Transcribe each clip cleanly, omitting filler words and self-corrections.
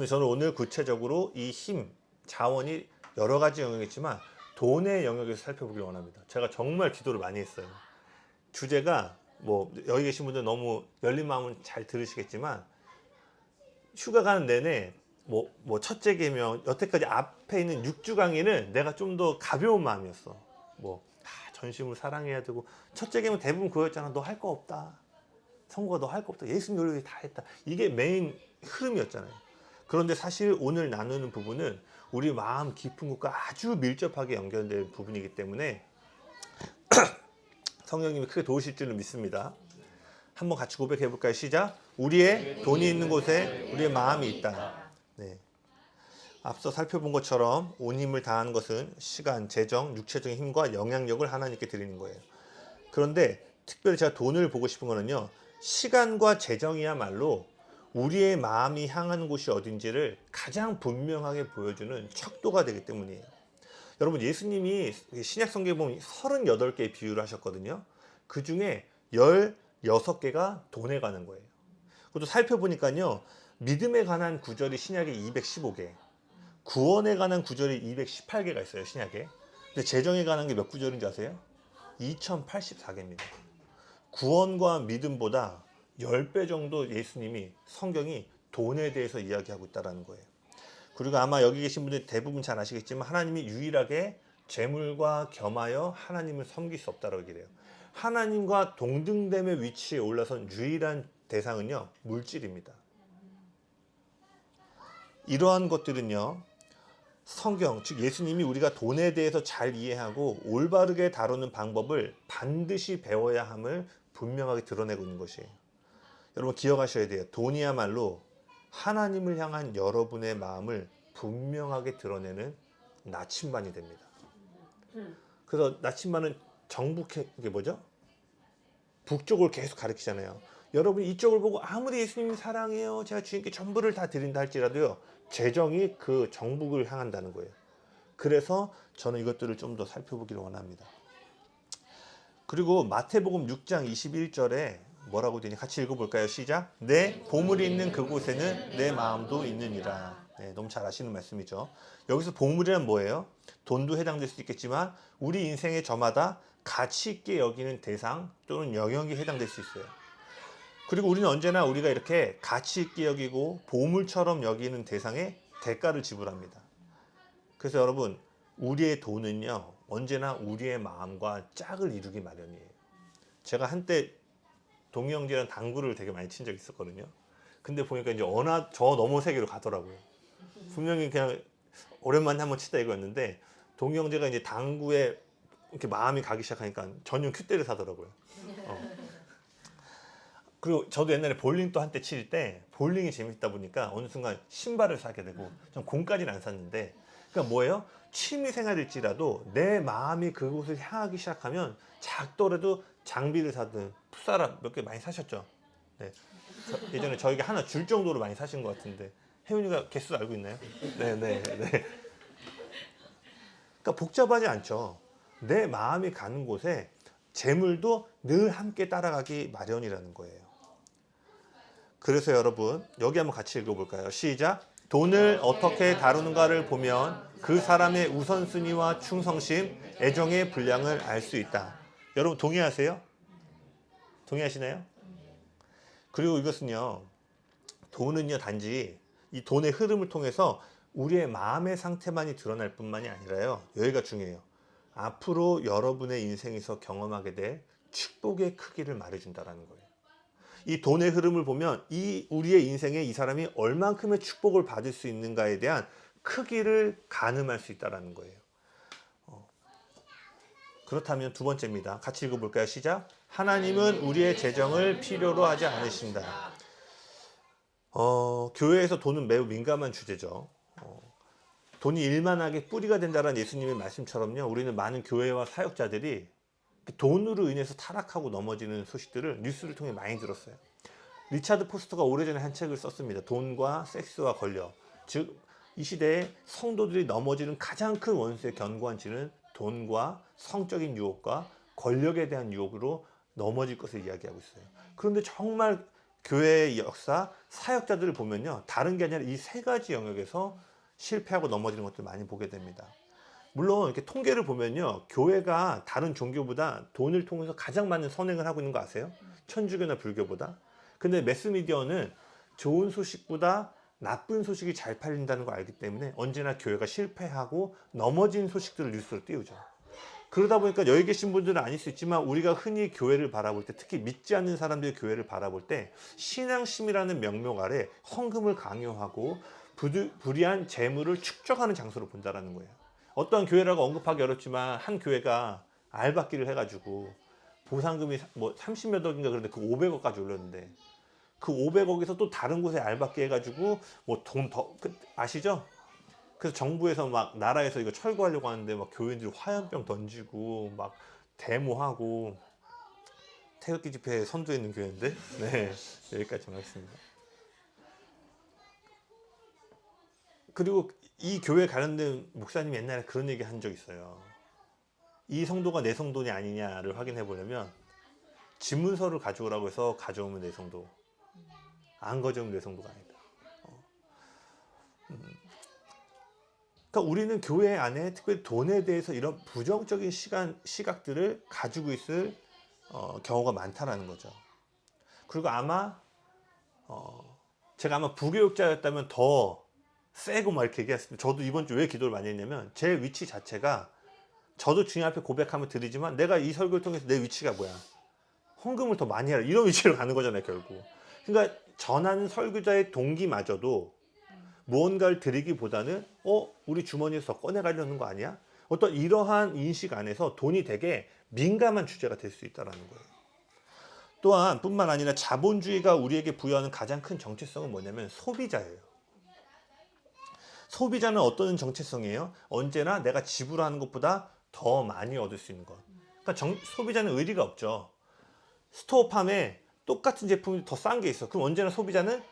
근데 저는 오늘 구체적으로 이 힘, 자원이 여러 가지 영역이지만 돈의 영역에서 살펴보길 원합니다. 제가 정말 기도를 많이 했어요. 주제가 뭐 여기 계신 분들 너무 열린 마음은 잘 들으시겠지만 휴가 가는 내내 뭐 첫째 계명 여태까지 앞에 있는 6주 강의는 내가 좀 더 가벼운 마음이었어. 전심을 사랑해야 되고 첫째 계명 대부분 그거였잖아. 너 할 거 없다. 성구가 너 할 거 없다. 예수님 요리 다 했다. 이게 메인 흐름이었잖아요. 그런데 사실 오늘 나누는 부분은 우리 마음 깊은 곳과 아주 밀접하게 연결된 부분이기 때문에 성령님이 크게 도우실 줄을 믿습니다. 한번 같이 고백해 볼까요? 시작. 우리의 돈이 있는 곳에 우리의 마음이 있다. 네. 앞서 살펴본 것처럼 온 힘을 다하는 것은 시간, 재정, 육체적인 힘과 영향력을 하나님께 드리는 거예요. 그런데 특별히 제가 돈을 보고 싶은 거는요. 시간과 재정이야말로 우리의 마음이 향하는 곳이 어딘지를 가장 분명하게 보여주는 척도가 되기 때문이에요. 여러분 예수님이 신약 성경에 보면 38개의 비유를 하셨거든요. 그 중에 16개가 돈에 관한 거예요. 그것도 살펴보니까요. 믿음에 관한 구절이 신약에 215개, 구원에 관한 구절이 218개가 있어요. 신약에. 근데 재정에 관한 게 몇 구절인지 아세요? 2084개입니다. 구원과 믿음보다 10배 정도 예수님이 성경이 돈에 대해서 이야기하고 있다는 거예요. 그리고 아마 여기 계신 분들 대부분 잘 아시겠지만 하나님이 유일하게 재물과 겸하여 하나님을 섬길 수 없다고 얘기해요. 하나님과 동등됨의 위치에 올라선 유일한 대상은요. 물질입니다. 이러한 것들은요. 성경, 즉 예수님이 우리가 돈에 대해서 잘 이해하고 올바르게 다루는 방법을 반드시 배워야 함을 분명하게 드러내고 있는 것이에요. 여러분 기억하셔야 돼요. 돈이야말로 하나님을 향한 여러분의 마음을 분명하게 드러내는 나침반이 됩니다. 그래서 나침반은 이게 뭐죠? 북쪽을 계속 가리키잖아요. 여러분이 이쪽을 보고 아무리 예수님이 사랑해요, 제가 주님께 전부를 다 드린다 할지라도요, 재정이 그 정북을 향한다는 거예요. 그래서 저는 이것들을 좀 더 살펴보기를 원합니다. 그리고 마태복음 6장 21절에 뭐라고 되니 같이 읽어볼까요? 시작. 내 보물이 있는 그곳에는 내 마음도 있느니라. 네, 너무 잘 아시는 말씀이죠. 여기서 보물이란 뭐예요? 돈도 해당될 수 있겠지만 우리 인생의 저마다 가치 있게 여기는 대상 또는 영역이 해당될 수 있어요. 그리고 우리는 언제나 우리가 이렇게 가치 있게 여기고 보물처럼 여기는 대상에 대가를 지불합니다. 그래서 여러분 우리의 돈은요 언제나 우리의 마음과 짝을 이루기 마련이에요. 제가 한때 동희 형제랑 당구를 되게 많이 친 적이 있었거든요. 근데 보니까 이제 저 너머 세계로 가더라고요. 분명히 그냥 오랜만에 한번 치다 이거였는데 동희 형제가 이제 당구에 이렇게 마음이 가기 시작하니까 전용 큐대를 사더라고요. 그리고 저도 옛날에 볼링도 한때 칠 때 볼링이 재밌다 보니까 어느 순간 신발을 사게 되고 전 공까지는 안 샀는데 그러니까 뭐예요? 취미 생활일지라도 내 마음이 그곳을 향하기 시작하면 작더라도 장비를 사든 풋사라 몇 개 많이 사셨죠? 네. 예전에 저에게 하나 줄 정도로 많이 사신 것 같은데 혜윤이가 개수 알고 있나요? 네네. 그러니까 복잡하지 않죠. 내 마음이 가는 곳에 재물도 늘 함께 따라가기 마련이라는 거예요. 그래서 여러분 여기 한번 같이 읽어볼까요? 시작. 돈을 어떻게 다루는가를 보면 그 사람의 우선순위와 충성심, 애정의 분량을 알 수 있다. 여러분 동의하세요? 동의하시나요? 그리고 이것은요. 돈은요 단지 이 돈의 흐름을 통해서 우리의 마음의 상태만이 드러날 뿐만이 아니라요. 여기가 중요해요. 앞으로 여러분의 인생에서 경험하게 될 축복의 크기를 말해준다는 거예요. 이 돈의 흐름을 보면 우리의 인생에 이 사람이 얼만큼의 축복을 받을 수 있는가에 대한 크기를 가늠할 수 있다는 거예요. 그렇다면 두 번째입니다. 같이 읽어볼까요? 시작. 하나님은 우리의 재정을 필요로 하지 않으신다. 교회에서 돈은 매우 민감한 주제죠. 돈이 일만하게 뿌리가 된다는 예수님의 말씀처럼요. 우리는 많은 교회와 사역자들이 돈으로 인해서 타락하고 넘어지는 소식들을 뉴스를 통해 많이 들었어요. 리차드 포스터가 오래전에 한 책을 썼습니다. 돈과 섹스와 권력. 즉, 이 시대에 성도들이 넘어지는 가장 큰 원수의 견고한 질은 돈과 성적인 유혹과 권력에 대한 유혹으로 넘어질 것을 이야기하고 있어요. 그런데 정말 교회의 역사, 사역자들을 보면요, 다른 게 아니라 이 세 가지 영역에서 실패하고 넘어지는 것들 많이 보게 됩니다. 물론 이렇게 통계를 보면요, 교회가 다른 종교보다 돈을 통해서 가장 많은 선행을 하고 있는 거 아세요? 천주교나 불교보다. 근데 매스미디어는 좋은 소식보다 나쁜 소식이 잘 팔린다는 걸 알기 때문에 언제나 교회가 실패하고 넘어진 소식들을 뉴스로 띄우죠. 그러다 보니까 여기 계신 분들은 아닐 수 있지만, 우리가 흔히 교회를 바라볼 때, 특히 믿지 않는 사람들의 교회를 바라볼 때 신앙심이라는 명목 아래 헌금을 강요하고 불이한 재물을 축적하는 장소로 본다라는 거예요. 어떠한 교회라고 언급하기 어렵지만 한 교회가 알박기를 해가지고 보상금이 뭐 30몇 억인가 그런데 그 500억까지 올렸는데, 그 500억에서 또 다른 곳에 알박기 해가지고 뭐 돈 더 아시죠? 그래서 정부에서 막 나라에서 이거 철거하려고 하는데 막 교인들이 화염병 던지고 막 데모하고, 태극기 집회에 선두에 있는 교회인데. 네, 여기까지 좀 하겠습니다. 그리고 이 교회 관련된 목사님이 옛날에 그런 얘기 한 적 있어요. 이 성도가 내 성도냐 아니냐를 확인해 보려면 지문서를 가져오라고 해서 가져오면 내 성도, 안 가져오면 내 성도가 아니다. 그러니까 우리는 교회 안에 특별히 돈에 대해서 이런 부정적인 시각들을 가지고 있을 경우가 많다라는 거죠. 그리고 아마 제가 아마 부교육자였다면 더 세고 막 이렇게 얘기했을 때, 저도 이번 주 왜 기도를 많이 했냐면, 제 위치 자체가, 저도 주님 앞에 고백하면 드리지만 내가 이 설교를 통해서 내 위치가 뭐야, 헌금을 더 많이 해라, 이런 위치로 가는 거잖아요 결국. 그러니까 전하는 설교자의 동기마저도 무언가를 드리기보다는 우리 주머니에서 꺼내가려는 거 아니야? 어떤 이러한 인식 안에서 돈이 되게 민감한 주제가 될 수 있다는 거예요. 또한 뿐만 아니라 자본주의가 우리에게 부여하는 가장 큰 정체성은 뭐냐면 소비자예요. 소비자는 어떤 정체성이에요? 언제나 내가 지불하는 것보다 더 많이 얻을 수 있는 것. 그러니까 소비자는 의리가 없죠. 스토어팜에 똑같은 제품이 더 싼 게 있어. 그럼 언제나 소비자는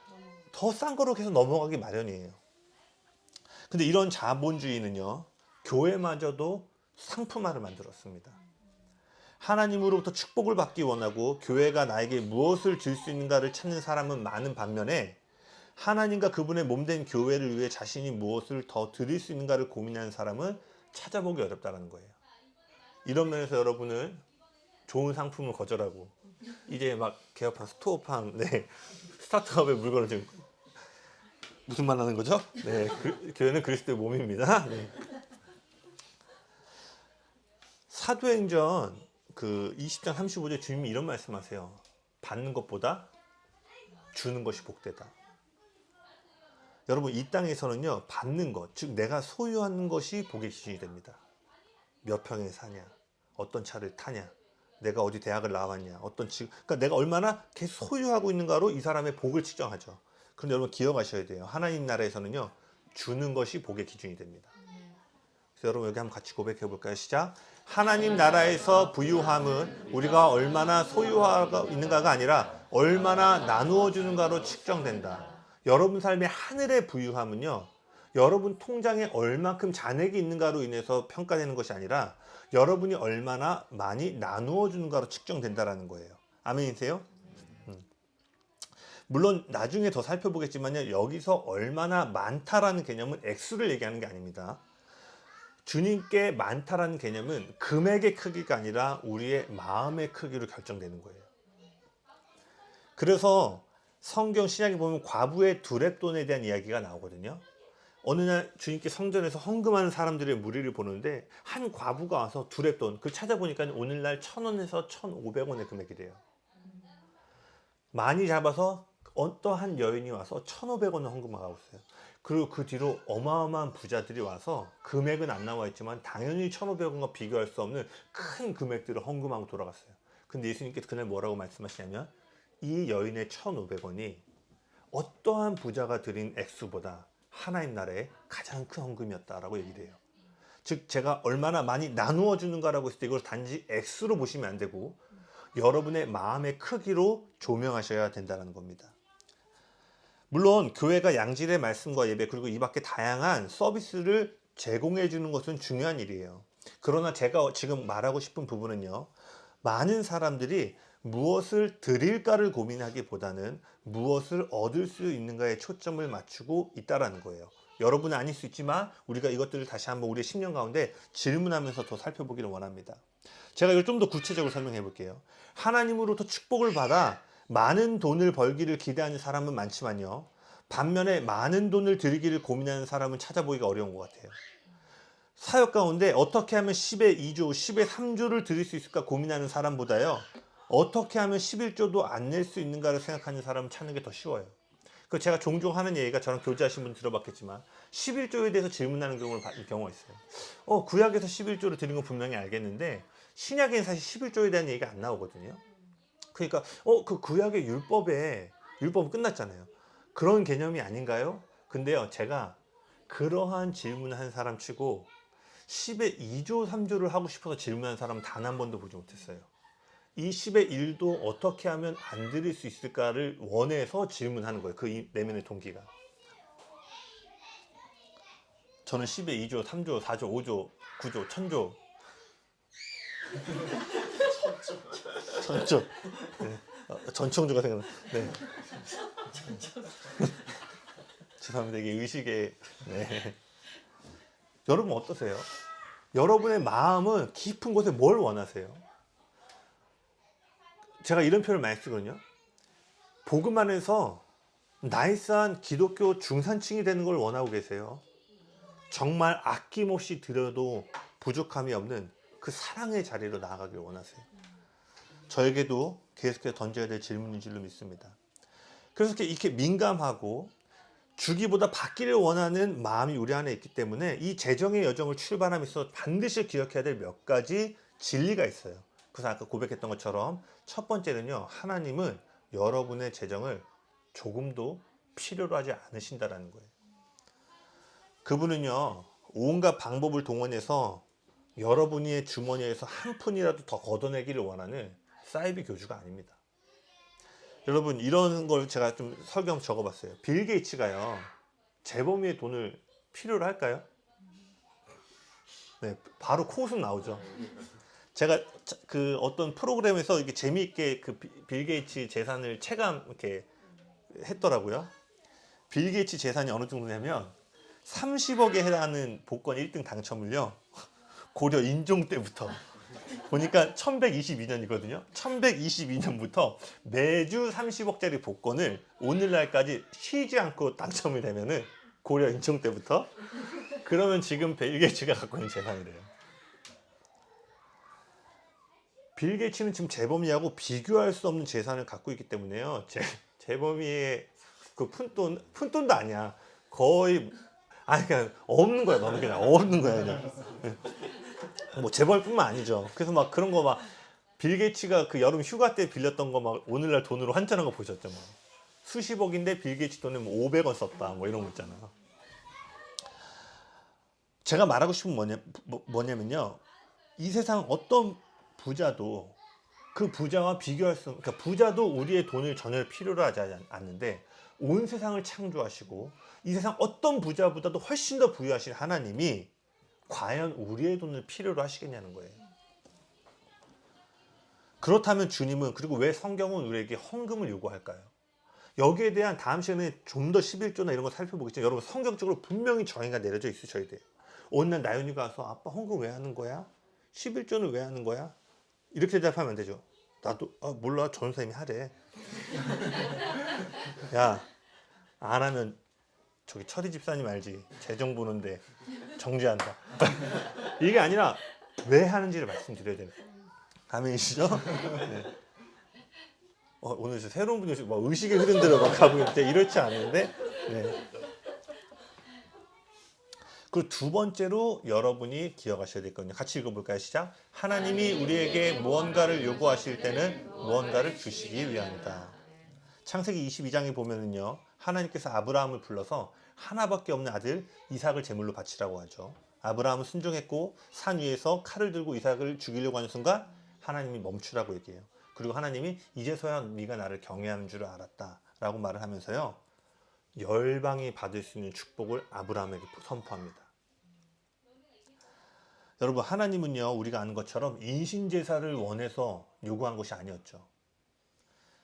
더 싼 거로 계속 넘어가기 마련이에요. 근데 이런 자본주의는요, 교회마저도 상품화를 만들었습니다. 하나님으로부터 축복을 받기 원하고 교회가 나에게 무엇을 줄 수 있는가를 찾는 사람은 많은 반면에, 하나님과 그분의 몸된 교회를 위해 자신이 무엇을 더 드릴 수 있는가를 고민하는 사람은 찾아보기 어렵다는 거예요. 이런 면에서 여러분은 좋은 상품을 거절하고 이제 막 개업한 스토어팜, 스타트업의 물건을 지금, 무슨 말 하는 거죠? 네, 교회는 그리스도의 몸입니다. 네. 사도행전 그 20장 35절 주님이 이런 말씀하세요. 받는 것보다 주는 것이 복되다. 여러분, 이 땅에서는요, 받는 것, 즉 내가 소유하는 것이 복의 기준이 됩니다. 몇 평에 사냐, 어떤 차를 타냐, 내가 어디 대학을 나왔냐, 그러니까 내가 얼마나 계속 소유하고 있는가로 이 사람의 복을 측정하죠. 그런데 여러분 기억하셔야 돼요. 하나님 나라에서는요, 주는 것이 복의 기준이 됩니다. 그래서 여러분 여기 한번 같이 고백해 볼까요? 시작. 하나님 나라에서 부유함은 우리가 얼마나 소유하고 있는가가 아니라 얼마나 나누어 주는가로 측정된다. 여러분 삶의 하늘의 부유함은요, 여러분 통장에 얼만큼 잔액이 있는가로 인해서 평가되는 것이 아니라 여러분이 얼마나 많이 나누어 주는가로 측정된다라는 거예요. 아멘이세요? 물론 나중에 더 살펴보겠지만요, 여기서 얼마나 많다라는 개념은 액수를 얘기하는 게 아닙니다. 주님께 많다라는 개념은 금액의 크기가 아니라 우리의 마음의 크기로 결정되는 거예요. 그래서 성경 신약에 보면 과부의 두렙돈에 대한 이야기가 나오거든요. 어느 날 주님께 성전에서 헌금하는 사람들의 무리를 보는데 한 과부가 와서 두렙돈, 그 찾아보니까 오늘날 1,000원에서 1,500원의 금액이 돼요. 많이 잡아서 어떠한 여인이 와서 1,500원을 헌금하고 있어요. 그리고 그 뒤로 어마어마한 부자들이 와서, 금액은 안 나와 있지만 당연히 1,500원과 비교할 수 없는 큰 금액들을 헌금하고 돌아갔어요. 근데 예수님께서 그날 뭐라고 말씀하시냐면, 이 여인의 1,500원이 어떠한 부자가 드린 액수보다 하나님 나라의 가장 큰 헌금이었다라고 얘기를 해요. 즉 제가 얼마나 많이 나누어 주는가라고 했을 때 이걸 단지 액수로 보시면 안 되고 여러분의 마음의 크기로 조명하셔야 된다는 겁니다. 물론 교회가 양질의 말씀과 예배, 그리고 이 밖에 다양한 서비스를 제공해 주는 것은 중요한 일이에요. 그러나 제가 지금 말하고 싶은 부분은요, 많은 사람들이 무엇을 드릴까를 고민하기보다는 무엇을 얻을 수 있는가에 초점을 맞추고 있다라는 거예요. 여러분은 아닐 수 있지만 우리가 이것들을 다시 한번 우리의 10년 가운데 질문하면서 더 살펴보기를 원합니다. 제가 이걸 좀 더 구체적으로 설명해 볼게요. 하나님으로부터 축복을 받아 많은 돈을 벌기를 기대하는 사람은 많지만요, 반면에 많은 돈을 들이기를 고민하는 사람은 찾아보기가 어려운 것 같아요. 사역 가운데 어떻게 하면 10의 2조, 10의 3조를 드릴 수 있을까 고민하는 사람보다요, 어떻게 하면 11조도 안 낼 수 있는가를 생각하는 사람을 찾는 게 더 쉬워요. 그 제가 종종 하는 얘기가, 저랑 교제하신 분 들어봤겠지만 11조에 대해서 질문하는 경우가 있어요. 구약에서 11조를 드린 건 분명히 알겠는데 신약에는 사실 11조에 대한 얘기가 안 나오거든요. 그러니까 그 구약의 율법은 끝났잖아요. 그런 개념이 아닌가요? 근데요, 제가 그러한 질문을 한 사람 치고 10의 2조, 3조를 하고 싶어서 질문한 사람은 단 한 번도 보지 못했어요. 이 10의 1도 어떻게 하면 안 드릴 수 있을까를 원해서 질문하는 거예요. 그 내면의 동기가. 저는 10의 2조, 3조, 4조, 5조, 9조, 1000조. 천조. 네. 전청조가 생각나. 네. 죄송합니다. 이게 의식의. 네. 여러분 어떠세요? 여러분의 마음은 깊은 곳에 뭘 원하세요? 제가 이런 표현을 많이 쓰거든요. 복음 안에서 나이스한 기독교 중산층이 되는 걸 원하고 계세요. 정말 아낌없이 드려도 부족함이 없는 그 사랑의 자리로 나아가길 원하세요. 저에게도 계속해서 던져야 될 질문인 줄로 믿습니다. 그래서 이렇게 민감하고 주기보다 받기를 원하는 마음이 우리 안에 있기 때문에 이 재정의 여정을 출발하면서 반드시 기억해야 될 몇 가지 진리가 있어요. 그래서 아까 고백했던 것처럼 첫 번째는요, 하나님은 여러분의 재정을 조금도 필요로 하지 않으신다라는 거예요. 그분은요, 온갖 방법을 동원해서 여러분의 주머니에서 한 푼이라도 더 걷어내기를 원하는 사이비 교주가 아닙니다. 여러분, 이런 걸 제가 좀 설명 적어봤어요. 빌 게이츠가요, 재범이의 돈을 필요로 할까요? 네, 바로 코웃음 나오죠. 제가 그 어떤 프로그램에서 이렇게 재미있게 그 빌 게이츠 재산을 체감 이렇게 했더라고요. 빌 게이츠 재산이 어느 정도냐면 30억에 해당하는 복권 1등 당첨을요, 고려 인종 때부터 보니까 1122년이거든요. 1122년부터 매주 30억짜리 복권을 오늘날까지 쉬지 않고 당첨이 되면은, 고려 인종 때부터, 그러면 지금 빌 게이츠가 갖고 있는 재산이래요. 빌 게이츠는 지금 재범이하고 비교할 수 없는 재산을 갖고 있기 때문에요. 재범이의 그 푼돈도 아니야. 거의, 그냥 없는 거야. 너는 그냥 없는 거야, 그냥. 뭐 재벌뿐만 아니죠. 그래서 막 그런 거 막 빌 게이츠가 그 여름 휴가 때 빌렸던 거 막 오늘날 돈으로 환전한 거 보셨죠? 뭐 수십억인데 빌 게이츠 돈을 뭐 500원 썼다, 뭐 이런 거 있잖아요. 제가 말하고 싶은 뭐냐면요, 이 세상 어떤 부자도 그 부자와 비교할 수, 그러니까 부자도 우리의 돈을 전혀 필요로 하지 않는데 온 세상을 창조하시고 이 세상 어떤 부자보다도 훨씬 더 부유하신 하나님이 과연 우리의 돈을 필요로 하시겠냐는 거예요. 그렇다면 주님은, 그리고 왜 성경은 우리에게 헌금을 요구할까요? 여기에 대한 다음 시간에 좀 더 11조나 이런 거 살펴보겠지만, 여러분 성경적으로 분명히 정의가 내려져 있으셔야 돼요. 어느 날 나연이가 와서 아빠 헌금 왜 하는 거야? 11조는 왜 하는 거야? 이렇게 대답하면 안 되죠. 나도 몰라, 전사님이 하래. 야, 안 하면 저기 철이 집사님 알지? 재정 보는데 정지한다. 이게 아니라 왜 하는지를 말씀드려야 돼요. 감이시죠? 네. 오늘 새로운 분이 막 의식의 흐름대로 막 가고 있는데 이렇지 않은데. 네. 그리고 두 번째로 여러분이 기억하셔야 될 거든요. 같이 읽어볼까요? 시작. 하나님이 우리에게 무언가를 요구하실 때는 무언가를 주시기 위함이다. 창세기 22장에 보면은요, 하나님께서 아브라함을 불러서 하나밖에 없는 아들 이삭을 제물로 바치라고 하죠. 아브라함은 순종했고 산 위에서 칼을 들고 이삭을 죽이려고 하는 순간 하나님이 멈추라고 얘기해요. 그리고 하나님이 이제서야 네가 나를 경외하는 줄 알았다 라고 말을 하면서요, 열방이 받을 수 있는 축복을 아브라함에게 선포합니다. 여러분, 하나님은요, 우리가 아는 것처럼 인신제사를 원해서 요구한 것이 아니었죠.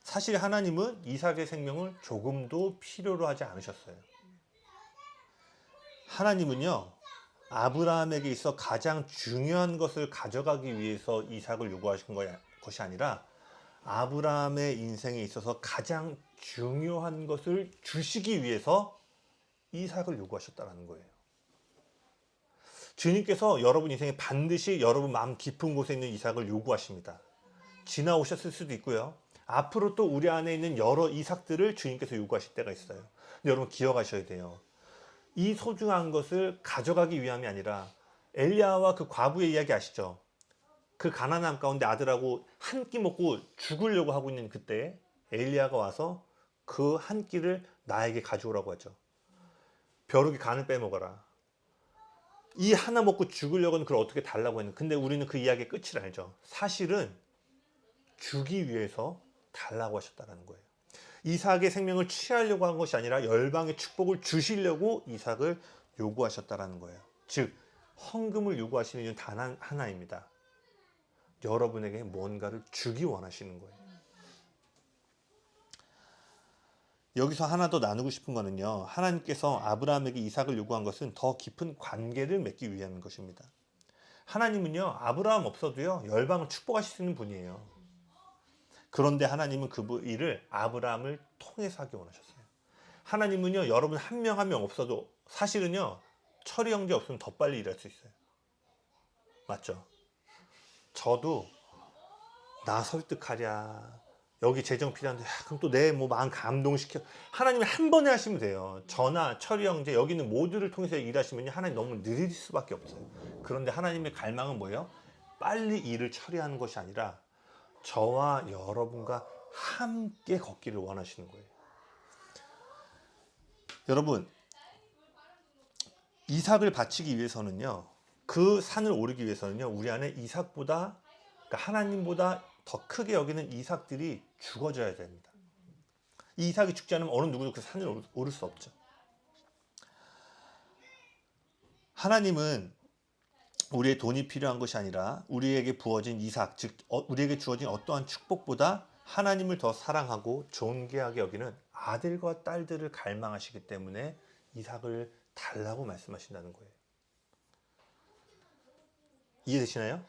사실 하나님은 이삭의 생명을 조금도 필요로 하지 않으셨어요. 하나님은요, 아브라함에게 있어 가장 중요한 것을 가져가기 위해서 이삭을 요구하신 것이 아니라 아브라함의 인생에 있어서 가장 중요한 것을 주시기 위해서 이삭을 요구하셨다는 거예요. 주님께서 여러분 인생에 반드시 여러분 마음 깊은 곳에 있는 이삭을 요구하십니다. 지나오셨을 수도 있고요. 앞으로 또 우리 안에 있는 여러 이삭들을 주님께서 요구하실 때가 있어요. 근데 여러분 기억하셔야 돼요. 이 소중한 것을 가져가기 위함이 아니라 엘리야와 그 과부의 이야기 아시죠? 그 가난함 가운데 아들하고 한 끼 먹고 죽으려고 하고 있는 그때 엘리야가 와서 그 한 끼를 나에게 가져오라고 하죠. 벼룩이 간을 빼먹어라. 이 하나 먹고 죽으려고는 그걸 어떻게 달라고 했는. 근데 우리는 그 이야기의 끝을 알죠. 사실은 주기 위해서 달라고 하셨다는 거예요. 이삭의 생명을 취하려고 한 것이 아니라 열방의 축복을 주시려고 이삭을 요구하셨다는 거예요. 즉 헌금을 요구하시는 이유는 단 하나입니다. 여러분에게 뭔가를 주기 원하시는 거예요. 여기서 하나 더 나누고 싶은 거는요, 하나님께서 아브라함에게 이삭을 요구한 것은 더 깊은 관계를 맺기 위한 것입니다. 하나님은요, 아브라함 없어도요 열방을 축복하실 수 있는 분이에요. 그런데 하나님은 그 일을 아브라함을 통해서 하기 원하셨어요. 하나님은요, 여러분 한 명 한 명 없어도 사실은요, 철이 형제 없으면 더 빨리 일할 수 있어요. 맞죠? 저도 나 설득하랴, 여기 재정 필요한데 그럼 또 내 뭐 마음 감동시켜. 하나님이 한 번에 하시면 돼요. 저나 철이 형제 여기 있는 모두를 통해서 일하시면 하나님 너무 느릴 수밖에 없어요. 그런데 하나님의 갈망은 뭐예요? 빨리 일을 처리하는 것이 아니라 저와 여러분과 함께 걷기를 원하시는 거예요. 여러분, 이삭을 바치기 위해서는요, 그 산을 오르기 위해서는요, 우리 안에 이삭보다, 그러니까 하나님보다 더 크게 여기는 이삭들이 죽어져야 됩니다. 이 이삭이 죽지 않으면 어느 누구도 그 산을 오를 수 없죠. 하나님은 우리의 돈이 필요한 것이 아니라 우리에게 부어진 이삭, 즉 우리에게 주어진 어떠한 축복보다 하나님을 더 사랑하고 존귀하게 여기는 아들과 딸들을 갈망하시기 때문에 이삭을 달라고 말씀하신다는 거예요. 이해되시나요?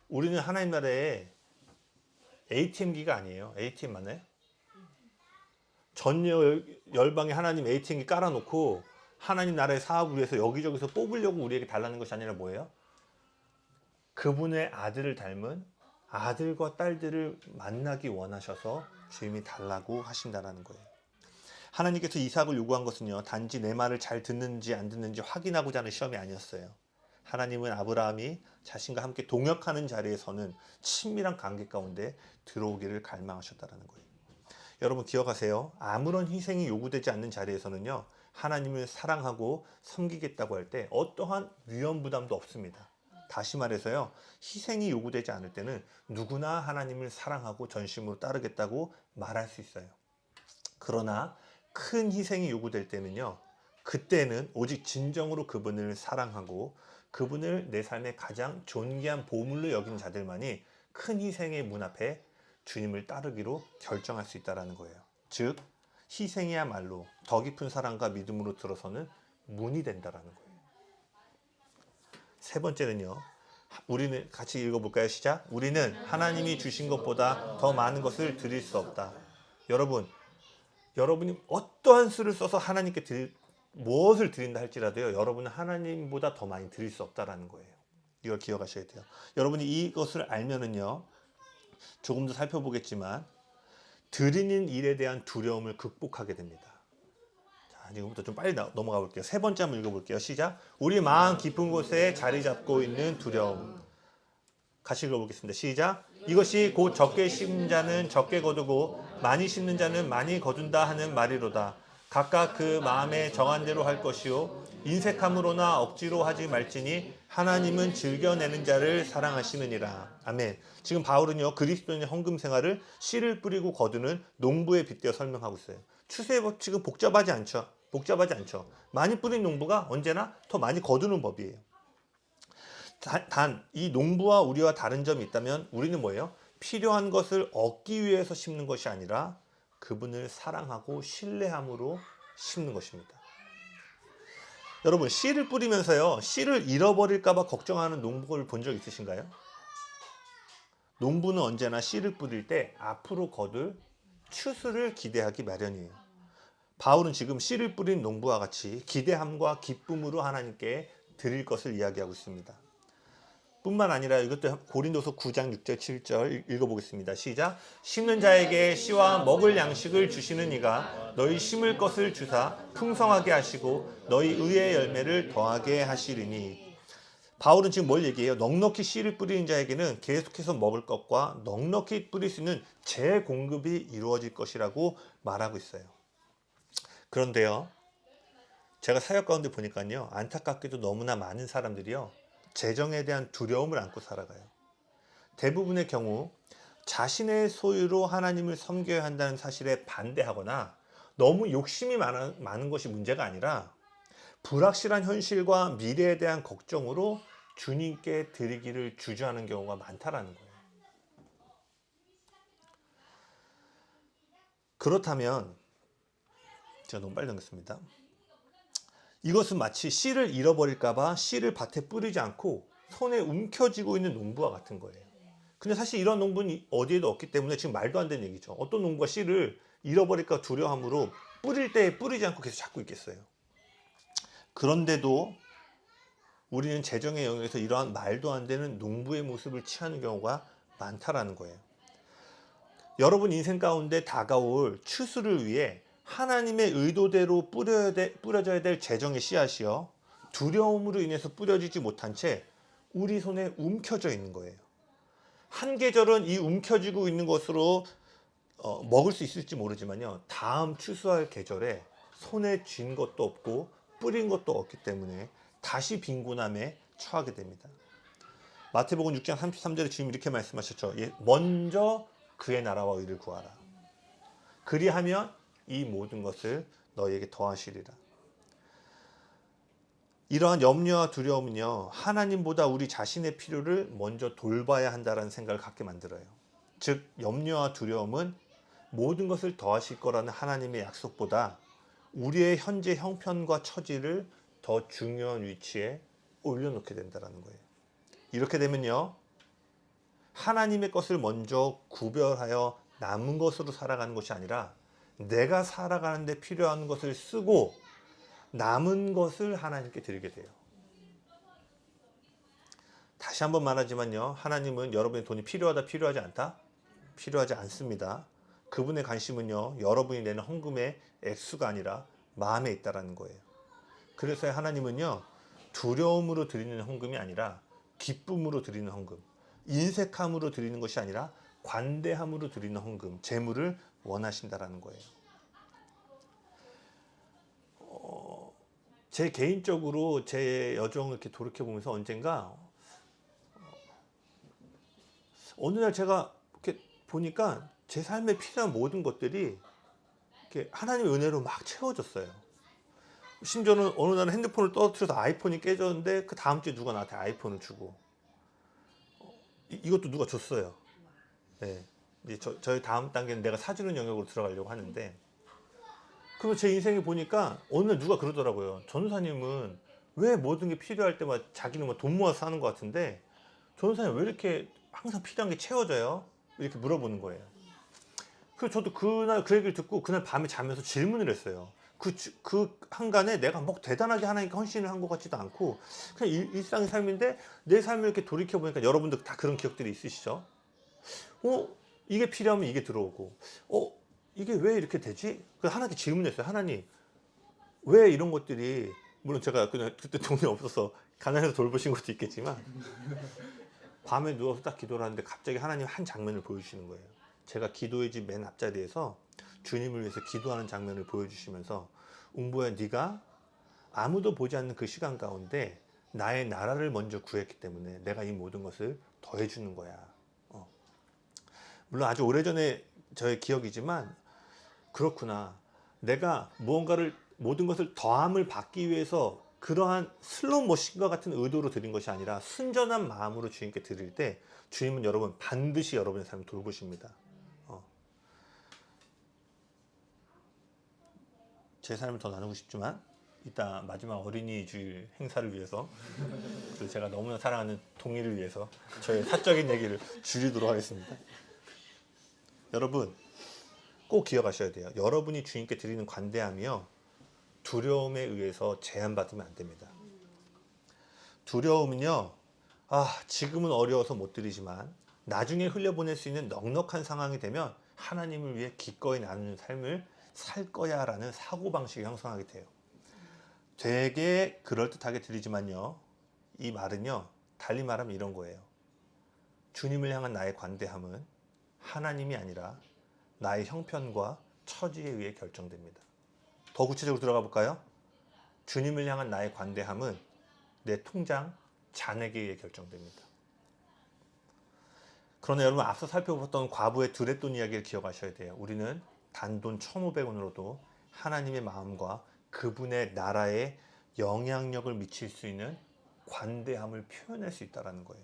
우리는 하나님 나라에 ATM기가 아니에요. ATM만 해. 전 열방에 하나님 ATM기 깔아놓고 하나님 나라의 사업을 위해서 여기저기서 뽑으려고 우리에게 달라는 것이 아니라 뭐예요? 그분의 아들을 닮은 아들과 딸들을 만나기 원하셔서 주님이 달라고 하신다는 거예요. 하나님께서 이삭을 요구한 것은요, 단지 내 말을 잘 듣는지 안 듣는지 확인하고자 하는 시험이 아니었어요. 하나님은 아브라함이 자신과 함께 동역하는 자리에서는 친밀한 관계 가운데 들어오기를 갈망하셨다는 거예요. 여러분 기억하세요. 아무런 희생이 요구되지 않는 자리에서는요, 하나님을 사랑하고 섬기겠다고 할 때 어떠한 위험 부담도 없습니다. 다시 말해서요, 희생이 요구되지 않을 때는 누구나 하나님을 사랑하고 전심으로 따르겠다고 말할 수 있어요. 그러나 큰 희생이 요구될 때는요, 그때는 오직 진정으로 그분을 사랑하고 그분을 내 삶의 가장 존귀한 보물로 여기는 자들만이 큰 희생의 문 앞에 주님을 따르기로 결정할 수 있다는 거예요. 즉 희생이야말로 더 깊은 사랑과 믿음으로 들어서는 문이 된다는 거예요. 세 번째는요, 우리는 같이 읽어볼까요? 시작. 우리는 하나님이 주신 것보다 더 많은 것을 드릴 수 없다. 여러분이 어떠한 수를 써서 하나님께 무엇을 드린다 할지라도요, 여러분은 하나님보다 더 많이 드릴 수 없다라는 거예요. 이걸 기억하셔야 돼요. 여러분이 이것을 알면은요, 조금 더 살펴보겠지만 드리는 일에 대한 두려움을 극복하게 됩니다. 자, 지금부터 좀 빨리 넘어가 볼게요. 세 번째 한번 읽어볼게요. 시작. 우리 마음 깊은 곳에 자리 잡고 있는 두려움. 같이 읽어보겠습니다. 시작. 이것이 곧 적게 심는 자는 적게 거두고 많이 심는 자는 많이 거둔다 하는 말이로다. 각각 그 마음에 정한 대로 할 것이요 인색함으로나 억지로 하지 말지니 하나님은 즐겨내는 자를 사랑하시느니라. 아멘. 지금 바울은요, 그리스도인의 헌금 생활을 씨를 뿌리고 거두는 농부에 빗대어 설명하고 있어요. 추수의 법칙은 복잡하지 않죠. 많이 뿌린 농부가 언제나 더 많이 거두는 법이에요. 단 이 농부와 우리와 다른 점이 있다면 우리는 뭐예요? 필요한 것을 얻기 위해서 심는 것이 아니라 그분을 사랑하고 신뢰함으로 심는 것입니다. 여러분, 씨를 뿌리면서요, 씨를 잃어버릴까 봐 걱정하는 농부를 본 적 있으신가요? 농부는 언제나 씨를 뿌릴 때 앞으로 거둘 추수를 기대하기 마련이에요. 바울은 지금 씨를 뿌린 농부와 같이 기대함과 기쁨으로 하나님께 드릴 것을 이야기하고 있습니다. 뿐만 아니라 이것도 고린도서 9장 6절 7절 읽어보겠습니다. 시작. 심는 자에게 씨와 먹을 양식을 주시는 이가 너희 심을 것을 주사 풍성하게 하시고 너희 의의 열매를 더하게 하시리니. 바울은 지금 뭘 얘기해요? 넉넉히 씨를 뿌리는 자에게는 계속해서 먹을 것과 넉넉히 뿌릴 수 있는 재공급이 이루어질 것이라고 말하고 있어요. 그런데요, 제가 사역 가운데 보니까요, 안타깝게도 너무나 많은 사람들이요, 재정에 대한 두려움을 안고 살아가요. 대부분의 경우 자신의 소유로 하나님을 섬겨야 한다는 사실에 반대하거나 너무 욕심이 많은 것이 문제가 아니라 불확실한 현실과 미래에 대한 걱정으로 주님께 드리기를 주저하는 경우가 많다라는 거예요. 그렇다면 제가 너무 빨리 넘겼습니다. 이것은 마치 씨를 잃어버릴까 봐 씨를 밭에 뿌리지 않고 손에 움켜쥐고 있는 농부와 같은 거예요. 근데 사실 이런 농부는 어디에도 없기 때문에 지금 말도 안 되는 얘기죠. 어떤 농부가 씨를 잃어버릴까 두려움으로 뿌릴 때 뿌리지 않고 계속 잡고 있겠어요. 그런데도 우리는 재정의 영역에서 이러한 말도 안 되는 농부의 모습을 취하는 경우가 많다라는 거예요. 여러분 인생 가운데 다가올 추수를 위해 하나님의 의도대로 뿌려져야 될 재정의 씨앗이요, 두려움으로 인해서 뿌려지지 못한 채 우리 손에 움켜져 있는 거예요. 한 계절은 이 움켜쥐고 있는 것으로 먹을 수 있을지 모르지만요, 다음 추수할 계절에 손에 쥔 것도 없고 뿌린 것도 없기 때문에 다시 빈곤함에 처하게 됩니다. 마태복음 6장 33절에 주님 이렇게 말씀하셨죠. 먼저 그의 나라와 의를 구하라. 그리하면 이 모든 것을 너희에게 더하시리라. 이러한 염려와 두려움은요, 하나님보다 우리 자신의 필요를 먼저 돌봐야 한다는 생각을 갖게 만들어요. 즉, 염려와 두려움은 모든 것을 더하실 거라는 하나님의 약속보다 우리의 현재 형편과 처지를 더 중요한 위치에 올려놓게 된다는 거예요. 이렇게 되면요, 하나님의 것을 먼저 구별하여 남은 것으로 살아가는 것이 아니라 내가 살아가는데 필요한 것을 쓰고 남은 것을 하나님께 드리게 돼요. 다시 한번 말하지만요, 하나님은 여러분의 돈이 필요하다, 필요하지 않다? 필요하지 않습니다. 그분의 관심은요, 여러분이 내는 헌금의 액수가 아니라 마음에 있다라는 거예요. 그래서 하나님은요, 두려움으로 드리는 헌금이 아니라 기쁨으로 드리는 헌금, 인색함으로 드리는 것이 아니라 관대함으로 드리는 헌금, 재물을 원하신다라는 거예요. 제 개인적으로 제 여정을 이렇게 돌이켜보면서 언젠가 어느 날 제가 이렇게 보니까 제 삶에 필요한 모든 것들이 이렇게 하나님의 은혜로 막 채워졌어요. 심지어는 어느 날은 핸드폰을 떨어뜨려서 아이폰이 깨졌는데 그 다음 주에 누가 나한테 아이폰을 주고, 이것도 누가 줬어요. 네. 이제 저희 다음 단계는 내가 사주는 영역으로 들어가려고 하는데, 그러면 제 인생에 보니까 어느 날 누가 그러더라고요. 전도사님은 왜 모든 게 필요할 때마다 자기는 뭐 돈 모아서 사는 것 같은데 전도사님 왜 이렇게 항상 필요한 게 채워져요? 이렇게 물어보는 거예요. 그래서 저도 그날 그 얘기를 듣고 그날 밤에 자면서 질문을 했어요. 그 한간에 내가 뭐 대단하게 하나님께 헌신을 한 것 같지도 않고 그냥 일상의 삶인데 내 삶을 이렇게 돌이켜보니까 여러분들 다 그런 기억들이 있으시죠? 이게 필요하면 이게 들어오고, 이게 왜 이렇게 되지? 그래서 하나님께 질문했어요. 하나님, 왜 이런 것들이, 물론 제가 그때 돈이 없어서 가난해서 돌보신 것도 있겠지만, 밤에 누워서 딱 기도를 하는데 갑자기 하나님 한 장면을 보여주시는 거예요. 제가 기도의 집 맨 앞자리에서 주님을 위해서 기도하는 장면을 보여주시면서, 웅보야, 네가 아무도 보지 않는 그 시간 가운데 나의 나라를 먼저 구했기 때문에 내가 이 모든 것을 더해주는 거야. 물론 아주 오래전에 저의 기억이지만, 그렇구나. 내가 모든 것을 더함을 받기 위해서 그러한 슬롯머신과 같은 의도로 드린 것이 아니라 순전한 마음으로 주님께 드릴 때 주님은 여러분 반드시 여러분의 삶을 돌보십니다. 제 삶을 더 나누고 싶지만 이따 마지막 어린이 주일 행사를 위해서, 그리고 제가 너무나 사랑하는 동의를 위해서 저의 사적인 얘기를 줄이도록 하겠습니다. 여러분 꼭 기억하셔야 돼요. 여러분이 주님께 드리는 관대함이요, 두려움에 의해서 제한받으면 안 됩니다. 두려움은요, 지금은 어려워서 못 드리지만 나중에 흘려보낼 수 있는 넉넉한 상황이 되면 하나님을 위해 기꺼이 나누는 삶을 살 거야 라는 사고방식이 형성하게 돼요. 되게 그럴듯하게 드리지만요, 이 말은요, 달리 말하면 이런 거예요. 주님을 향한 나의 관대함은 하나님이 아니라 나의 형편과 처지에 의해 결정됩니다. 더 구체적으로 들어가 볼까요? 주님을 향한 나의 관대함은 내 통장 잔액에 의해 결정됩니다. 그러나 여러분, 앞서 살펴봤던 과부의 드렛돈 이야기를 기억하셔야 돼요. 우리는 단돈 1,500원으로도 하나님의 마음과 그분의 나라에 영향력을 미칠 수 있는 관대함을 표현할 수 있다는 거예요.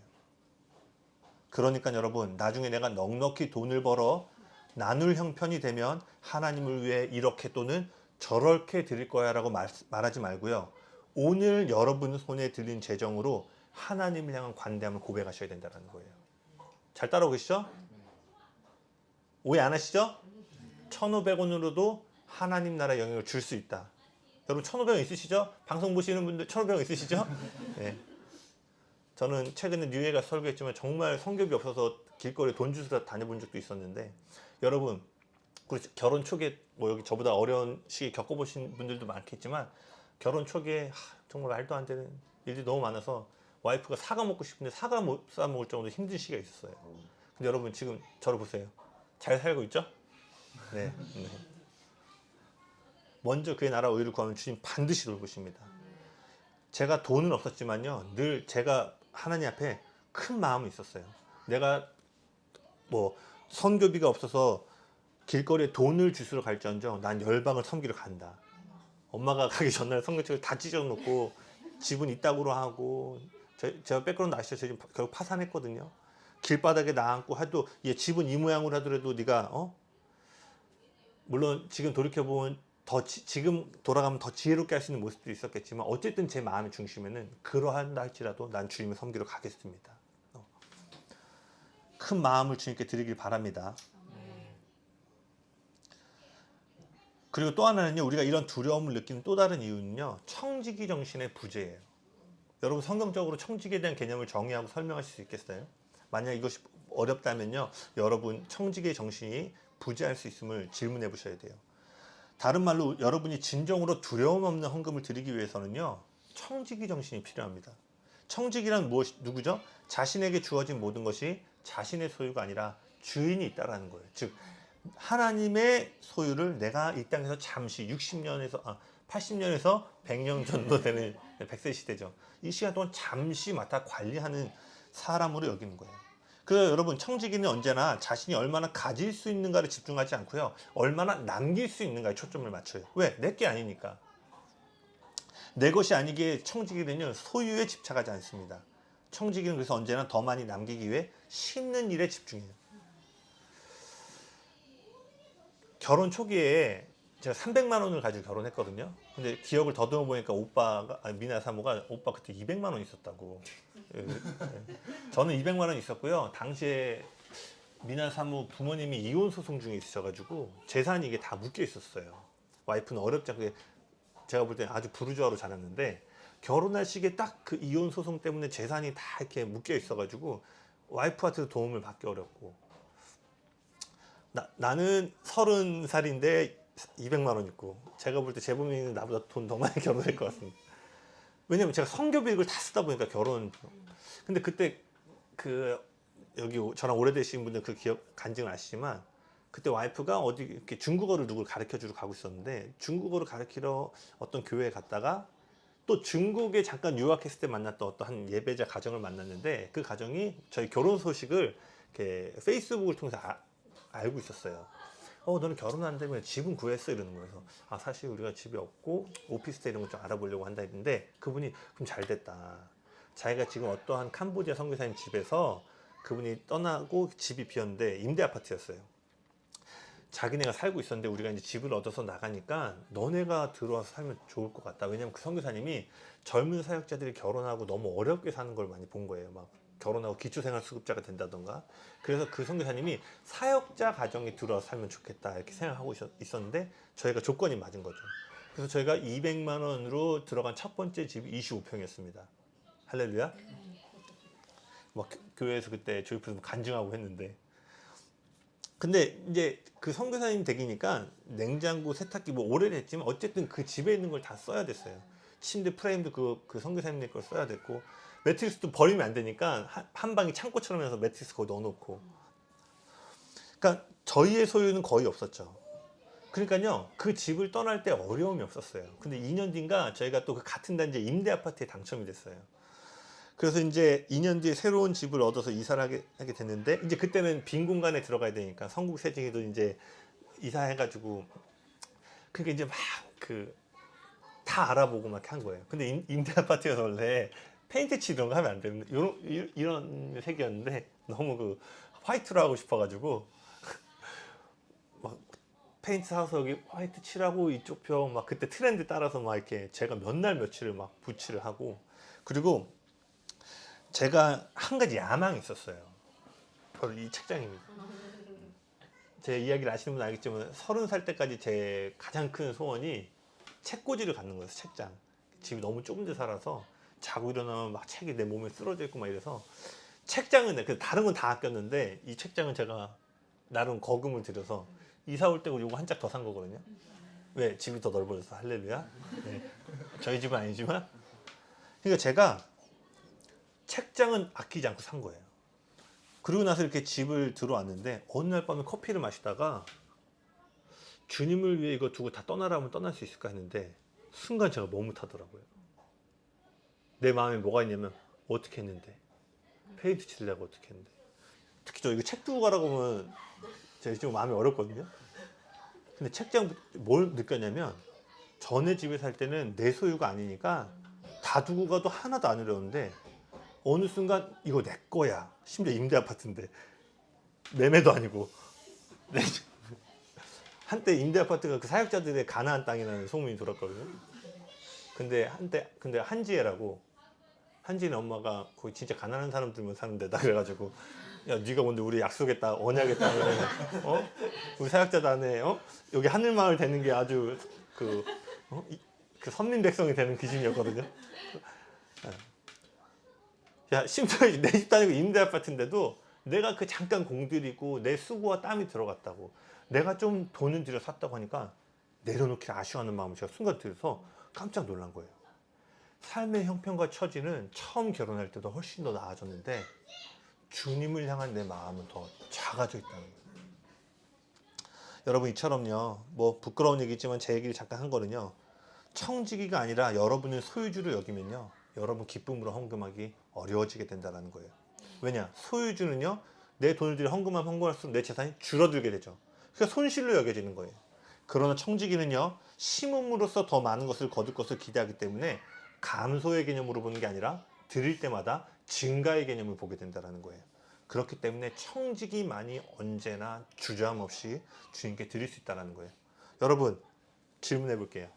그러니까 여러분, 나중에 내가 넉넉히 돈을 벌어 나눌 형편이 되면 하나님을 위해 이렇게 또는 저렇게 드릴 거야 라고 말하지 말고요, 오늘 여러분 손에 들린 재정으로 하나님을 향한 관대함을 고백하셔야 된다는 거예요. 잘 따라오고 계시죠? 오해 안 하시죠? 1,500원으로도 하나님 나라의 영향을 줄 수 있다. 여러분 1,500원 있으시죠? 방송 보시는 분들 1,500원 있으시죠? 네. 저는 최근에 뉴욕에 가서 설교했지만 정말 성교비 없어서 길거리에 돈 주스러 다녀본 적도 있었는데, 여러분 결혼 초기에 여기 저보다 어려운 시기 겪어보신 분들도 많겠지만, 결혼 초기에 정말 말도 안 되는 일이 너무 많아서 와이프가 사과 먹고 싶은데 사과 못 사 먹을 정도로 힘든 시기가 있었어요. 근데 여러분 지금 저를 보세요. 잘 살고 있죠? 네. 먼저 그의 나라 의를 구하면 주님 반드시 돌보십니다. 제가 돈은 없었지만요, 늘 제가 하나님 앞에 큰 마음이 있었어요. 내가 선교비가 없어서 길거리에 돈을 주스러 갈지언정 난 열방을 섬기러 간다. 엄마가 가기 전날 성경책을 다 찢어놓고 집은 이따구로 하고, 제가 백그라운드 아시죠? 제가 지금 결국 파산했거든요. 길바닥에 나앉고 해도 집은 이 모양으로 하더라도 네가 물론 지금 돌이켜보면 지금 돌아가면 더 지혜롭게 할 수 있는 모습도 있었겠지만, 어쨌든 제 마음의 중심에는 그러한다 할지라도 난 주님을 섬기러 가겠습니다. 큰 마음을 주님께 드리길 바랍니다. 그리고 또 하나는요, 우리가 이런 두려움을 느끼는 또 다른 이유는요, 청지기 정신의 부재예요. 여러분 성경적으로 청지기에 대한 개념을 정의하고 설명하실 수 있겠어요? 만약 이것이 어렵다면요, 여러분 청지기의 정신이 부재할 수 있음을 질문해 보셔야 돼요. 다른 말로 여러분이 진정으로 두려움 없는 헌금을 드리기 위해서는요, 청지기 정신이 필요합니다. 청지기란 누구죠? 자신에게 주어진 모든 것이 자신의 소유가 아니라 주인이 있다라는 거예요. 즉 하나님의 소유를 내가 이 땅에서 잠시 80년에서 100년 정도 되는 100세 시대죠. 이 시간 동안 잠시 맡아 관리하는 사람으로 여기는 거예요. 그래서 여러분 청지기는 언제나 자신이 얼마나 가질 수 있는가를 집중하지 않고요, 얼마나 남길 수 있는가에 초점을 맞춰요. 왜? 내 게 아니니까. 내 것이 아니기에 청지기는요, 소유에 집착하지 않습니다. 청지기는 그래서 언제나 더 많이 남기기 위해 심는 일에 집중해요. 결혼 초기에 제가 300만 원을 가지고 결혼했거든요. 근데 기억을 더듬어 보니까 미나 사모가 오빠 그때 200만 원 있었다고. 저는 200만 원 있었고요. 당시에 미나 사모 부모님이 이혼 소송 중에 있으셔가지고 재산이 이게 다 묶여 있었어요. 와이프는 어렵지 않게 제가 볼 때 아주 부르주아로 자랐는데, 결혼할 시기에 딱 그 이혼 소송 때문에 재산이 다 이렇게 묶여 있어가지고 와이프한테도 도움을 받기 어렵고, 나는 30살인데 200만 원 있고, 제가 볼 때 재범이는 나보다 돈 더 많이 결혼할 것 같습니다. 왜냐면 제가 성교비를 다 쓰다 보니까 근데 그때 여기 저랑 오래되신 분들 그 기억 간증을 아시지만, 그때 와이프가 어디 이렇게 중국어를 누굴 가르쳐 주러 가고 있었는데, 중국어를 가르치러 어떤 교회에 갔다가 또 중국에 잠깐 유학했을 때 만났던 어떤 한 예배자 가정을 만났는데, 그 가정이 저희 결혼 소식을 이렇게 페이스북을 통해서 알고 있었어요. 너는 결혼 안 되면 집은 구했어? 이러는 거예요. 그래서 사실 우리가 집이 없고 오피스텔 이런 거 좀 알아보려고 한다 했는데 그분이 그럼 잘 됐다. 자기가 지금 어떠한 캄보디아 선교사님 집에서 그분이 떠나고 집이 비었는데 임대 아파트였어요. 자기네가 살고 있었는데 우리가 이제 집을 얻어서 나가니까 너네가 들어와서 살면 좋을 것 같다. 왜냐면 그 선교사님이 젊은 사역자들이 결혼하고 너무 어렵게 사는 걸 많이 본 거예요. 막 결혼하고 기초생활수급자가 된다던가. 그래서 그 선교사님이 사역자 가정에 들어와서 살면 좋겠다 이렇게 생각하고 있었는데 저희가 조건이 맞은 거죠. 그래서 저희가 200만 원으로 들어간 첫 번째 집이 25평이었습니다. 할렐루야. 막 교회에서 그때 조이프도 간증하고 했는데, 근데 이제 그 선교사님 댁이니까 냉장고, 세탁기 뭐 오래됐지만 어쨌든 그 집에 있는 걸 다 써야 됐어요. 침대 프레임도 그 선교사님 걸 써야 됐고, 매트리스도 버리면 안 되니까 한 방이 창고처럼 해서 매트리스 거기 넣어놓고. 그러니까 저희의 소유는 거의 없었죠. 그러니까요, 그 집을 떠날 때 어려움이 없었어요. 근데 2년 뒤인가 저희가 또 그 같은 단지 임대 아파트에 당첨이 됐어요. 그래서 이제 2년 뒤에 새로운 집을 얻어서 이사를 하게 됐는데, 이제 그때는 빈 공간에 들어가야 되니까 성국 세징이도 이제 이사해가지고, 그러니까 이제 막 다 알아보고 막 한 거예요. 근데 임대 아파트여서 원래 페인트 칠 이런 거 하면 안 되는데, 이런 색이었는데 너무 그 화이트로 하고 싶어가지고 막 페인트 사서 여기 화이트 칠하고 이쪽 벽 막 그때 트렌드 따라서 막 이렇게 제가 몇 날 며칠을 막 붓칠을 하고, 그리고 제가 한 가지 야망이 있었어요. 바로 이 책장입니다. 제 이야기를 아시는 분 알겠지만 30살 때까지 제 가장 큰 소원이 책꽂이를 갖는 거였어요. 책장. 집이 너무 좁은 데 살아서 자고 일어나면 막 책이 내 몸에 쓰러져 있고 막 이래서, 책장은 다른 건 다 아꼈는데 이 책장은 제가 나름 거금을 들여서 이사 올 때 요거 한 짝 더 산 거거든요. 왜? 집이 더 넓어져서. 할렐루야. 네. 저희 집은 아니지만. 그러니까 제가 책장은 아끼지 않고 산 거예요. 그리고 나서 이렇게 집을 들어왔는데 어느 날 밤에 커피를 마시다가 주님을 위해 이거 두고 다 떠나라면 떠날 수 있을까 했는데 순간 제가 머뭇하더라고요. 내 마음에 뭐가 있냐면 어떻게 했는데, 페인트 칠려고 어떻게 했는데, 특히 저 이거 책 두고 가라고 하면 제가 지금 마음이 어렵거든요. 근데 책장 뭘 느꼈냐면 전에 집에 살 때는 내 소유가 아니니까 다 두고 가도 하나도 안 어려운데 어느 순간 이거 내 거야. 심지어 임대 아파트인데 매매도 아니고. 한때 임대 아파트가 그 사역자들의 가나안 땅이라는 소문이 돌았거든요. 근데 한지혜라고, 한지혜 엄마가 거기 진짜 가난한 사람들만 사는 데다 그래가지고, 야 네가 뭔데 우리 약속했다 언약의 땅을 우리 사역자단에 여기 하늘마을 되는 게 아주 그 선민 백성이 되는 기준이었거든요. 야, 심지어 내 집도 아니고 임대 아파트인데도 내가 그 잠깐 공들이고 내 수고와 땀이 들어갔다고, 내가 좀 돈을 들여 샀다고 하니까 내려놓기 아쉬워하는 마음을 제가 순간 들어서 깜짝 놀란 거예요. 삶의 형편과 처지는 처음 결혼할 때도 훨씬 더 나아졌는데 주님을 향한 내 마음은 더 작아져 있다는 거예요. 여러분, 이처럼요, 뭐 부끄러운 얘기지만 제 얘기를 잠깐 한 거는요, 청지기가 아니라 여러분을 소유주로 여기면요, 여러분 기쁨으로 헌금하기 어려워지게 된다는 거예요. 왜냐? 소유주는요, 내 돈을 들여 헌금할수록 내 재산이 줄어들게 되죠. 그러니까 손실로 여겨지는 거예요. 그러나 청지기는요, 심음으로써 더 많은 것을 거둘 것을 기대하기 때문에 감소의 개념으로 보는 게 아니라 드릴 때마다 증가의 개념을 보게 된다는 거예요. 그렇기 때문에 청지기만이 언제나 주저함 없이 주님께 드릴 수 있다는 거예요. 여러분, 질문해 볼게요.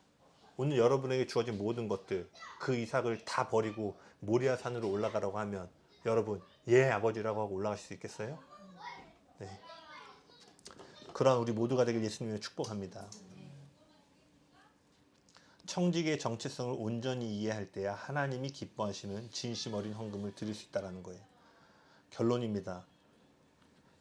오늘 여러분에게 주어진 모든 것들, 그 이삭을 다 버리고 모리아 산으로 올라가라고 하면 여러분, 예 아버지라고 하고 올라가실 수 있겠어요? 네. 그러한 우리 모두가 되길 예수님을 축복합니다. 청지기의 정체성을 온전히 이해할 때야 하나님이 기뻐하시는 진심 어린 헌금을 드릴 수 있다는 거예요. 결론입니다.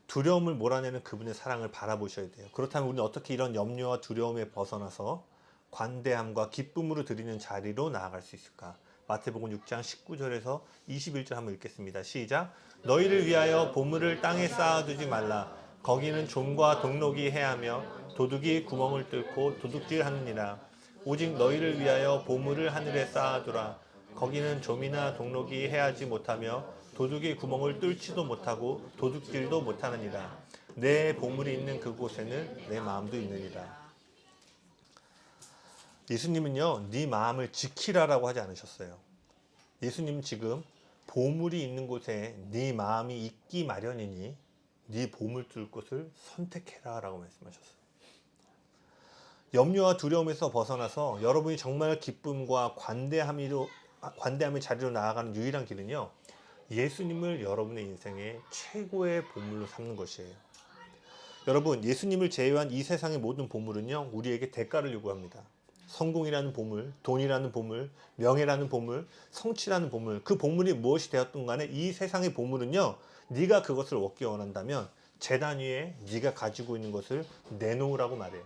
두려움을 몰아내는 그분의 사랑을 바라보셔야 돼요. 그렇다면 우리는 어떻게 이런 염려와 두려움에 벗어나서 관대함과 기쁨으로 드리는 자리로 나아갈 수 있을까? 마태복음 6장 19절에서 21절 한번 읽겠습니다. 시작. 너희를 위하여 보물을 땅에 쌓아두지 말라. 거기는 좀과 동록이 해하며 도둑이 구멍을 뚫고 도둑질하느니라. 오직 너희를 위하여 보물을 하늘에 쌓아두라. 거기는 좀이나 동록이 해하지 못하며 도둑이 구멍을 뚫지도 못하고 도둑질도 못하느니라. 내 보물이 있는 그곳에는 내 마음도 있느니라. 예수님은요, 네 마음을 지키라라고 하지 않으셨어요. 예수님은 지금 보물이 있는 곳에 네 마음이 있기 마련이니 네 보물 둘 곳을 선택해라라고 말씀하셨어요. 염려와 두려움에서 벗어나서 여러분이 정말 기쁨과 관대함의 자리로 나아가는 유일한 길은요, 예수님을 여러분의 인생의 최고의 보물로 삼는 것이에요. 여러분, 예수님을 제외한 이 세상의 모든 보물은요, 우리에게 대가를 요구합니다. 성공이라는 보물, 돈이라는 보물, 명예라는 보물, 성취라는 보물, 그 보물이 무엇이 되었든 간에 이 세상의 보물은요, 네가 그것을 얻기 원한다면 제단 위에 네가 가지고 있는 것을 내놓으라고 말해요.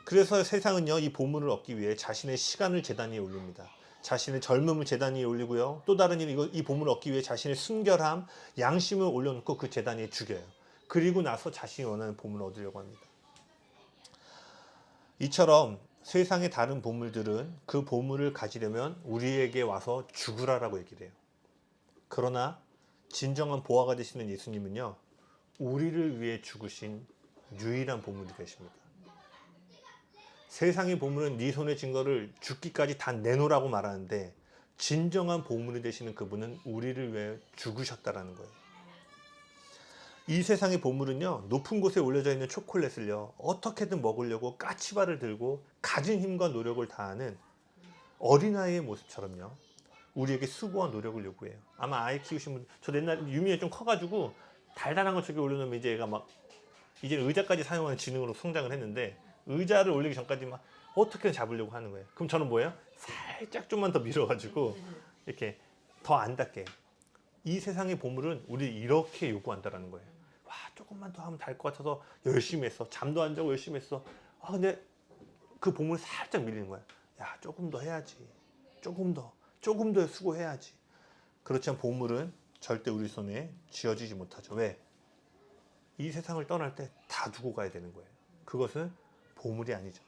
그래서 세상은요, 이 보물을 얻기 위해 자신의 시간을 제단 위에 올립니다. 자신의 젊음을 제단 위에 올리고요, 또 다른 이 보물을 얻기 위해 자신의 순결함, 양심을 올려놓고 그 제단 위에 죽여요. 그리고 나서 자신이 원하는 보물을 얻으려고 합니다. 이처럼 세상의 다른 보물들은 그 보물을 가지려면 우리에게 와서 죽으라라고 얘기를 해요. 그러나 진정한 보화가 되시는 예수님은요, 우리를 위해 죽으신 유일한 보물이 되십니다. 세상의 보물은 네 손에 쥔 거를 죽기까지 다 내놓으라고 말하는데, 진정한 보물이 되시는 그분은 우리를 위해 죽으셨다라는 거예요. 이 세상의 보물은요, 높은 곳에 올려져 있는 초콜릿을요, 어떻게든 먹으려고 까치발을 들고 가진 힘과 노력을 다하는 어린아이의 모습처럼요, 우리에게 수고와 노력을 요구해요. 아마 아이 키우신 분, 저 옛날에 유미에 좀 커가지고 달달한 거 저기 올려놓으면 이제 얘가 막 이제 의자까지 사용하는 지능으로 성장을 했는데, 의자를 올리기 전까지 막 어떻게든 잡으려고 하는 거예요. 그럼 저는 뭐예요? 살짝 좀만 더 밀어가지고 이렇게 더 안 닿게. 이 세상의 보물은 우리 이렇게 요구한다라는 거예요. 와, 조금만 더 하면 될 것 같아서 열심히 했어. 잠도 안 자고 열심히 했어. 아, 근데 그 보물 살짝 밀리는 거야. 야, 조금 더 해야지. 조금 더 수고해야지. 그렇지만 보물은 절대 우리 손에 쥐어지지 못하죠. 왜? 이 세상을 떠날 때 다 두고 가야 되는 거예요. 그것은 보물이 아니죠.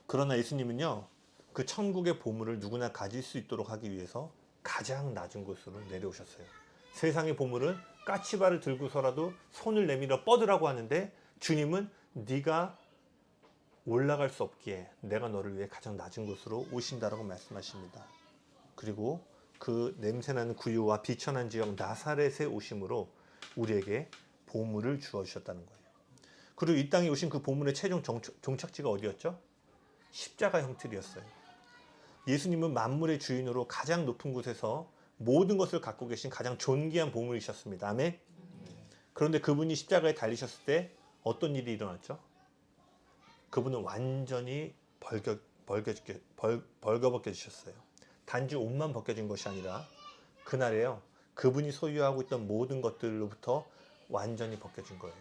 그러나 예수님은요, 그 천국의 보물을 누구나 가질 수 있도록 하기 위해서 가장 낮은 곳으로 내려오셨어요. 세상의 보물은 까치발을 들고서라도 손을 내밀어 뻗으라고 하는데, 주님은 네가 올라갈 수 없기에 내가 너를 위해 가장 낮은 곳으로 오신다라고 말씀하십니다. 그리고 그 냄새나는 구유와 비천한 지역 나사렛에 오심으로 우리에게 보물을 주어주셨다는 거예요. 그리고 이 땅에 오신 그 보물의 최종 종착지가 어디였죠? 십자가 형틀이었어요. 예수님은 만물의 주인으로 가장 높은 곳에서 모든 것을 갖고 계신 가장 존귀한 보물이셨습니다. 아멘. 그런데 그분이 십자가에 달리셨을 때 어떤 일이 일어났죠? 그분은 완전히 벌거벗겨지셨어요. 단지 옷만 벗겨진 것이 아니라 그날에요, 그분이 소유하고 있던 모든 것들로부터 완전히 벗겨진 거예요.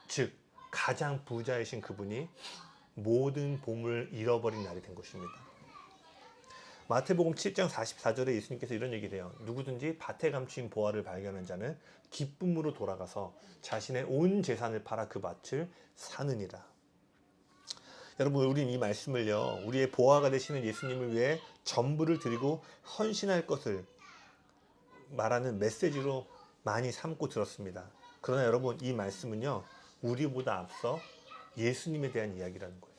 즉, 가장 부자이신 그분이 모든 보물을 잃어버린 날이 된 것입니다. 마태복음 7장 44절에 예수님께서 이런 얘기를 해요. 누구든지 밭에 감춘 보화를 발견한 자는 기쁨으로 돌아가서 자신의 온 재산을 팔아 그 밭을 사느니라. 여러분, 우리는 이 말씀을요, 우리의 보화가 되시는 예수님을 위해 전부를 드리고 헌신할 것을 말하는 메시지로 많이 삼고 들었습니다. 그러나 여러분, 이 말씀은요, 우리보다 앞서 예수님에 대한 이야기라는 거예요.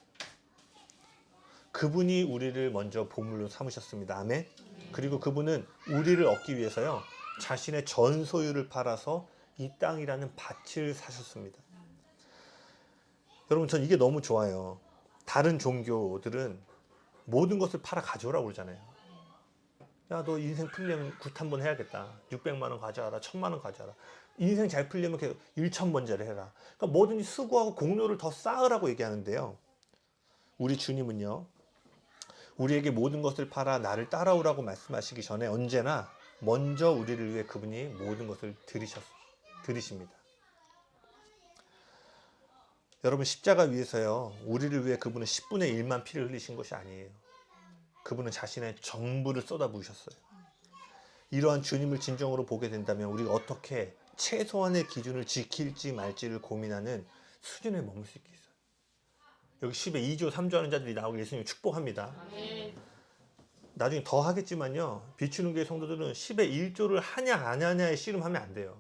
그분이 우리를 먼저 보물로 삼으셨습니다. 아멘. 그리고 그분은 우리를 얻기 위해서요, 자신의 전 소유를 팔아서 이 땅이라는 밭을 사셨습니다. 여러분, 전 이게 너무 좋아요. 다른 종교들은 모든 것을 팔아 가져오라고 그러잖아요. 야, 너 인생 풀려면 굿 한번 해야겠다. 600만 원 가져와라. 1000만 원 가져와라. 인생 잘 풀려면 계속 1,000번째를 해라. 그러니까 뭐든지 수고하고 공로를 더 쌓으라고 얘기하는데요, 우리 주님은요, 우리에게 모든 것을 팔아 나를 따라오라고 말씀하시기 전에 언제나 먼저 우리를 위해 그분이 모든 것을 들이십니다. 여러분, 십자가 위에서요, 우리를 위해 그분은 10분의 1만 피를 흘리신 것이 아니에요. 그분은 자신의 전부를 쏟아부으셨어요. 이러한 주님을 진정으로 보게 된다면 우리가 어떻게 최소한의 기준을 지킬지 말지를 고민하는 수준에 머물 수 있겠어요. 여기 10에 2조 3조 하는 자들이 나오고 예수님 축복합니다. 나중에 더 하겠지만요, 비추는 교회 성도들은 10에 1조를 하냐 안 하냐에 씨름하면 안 돼요.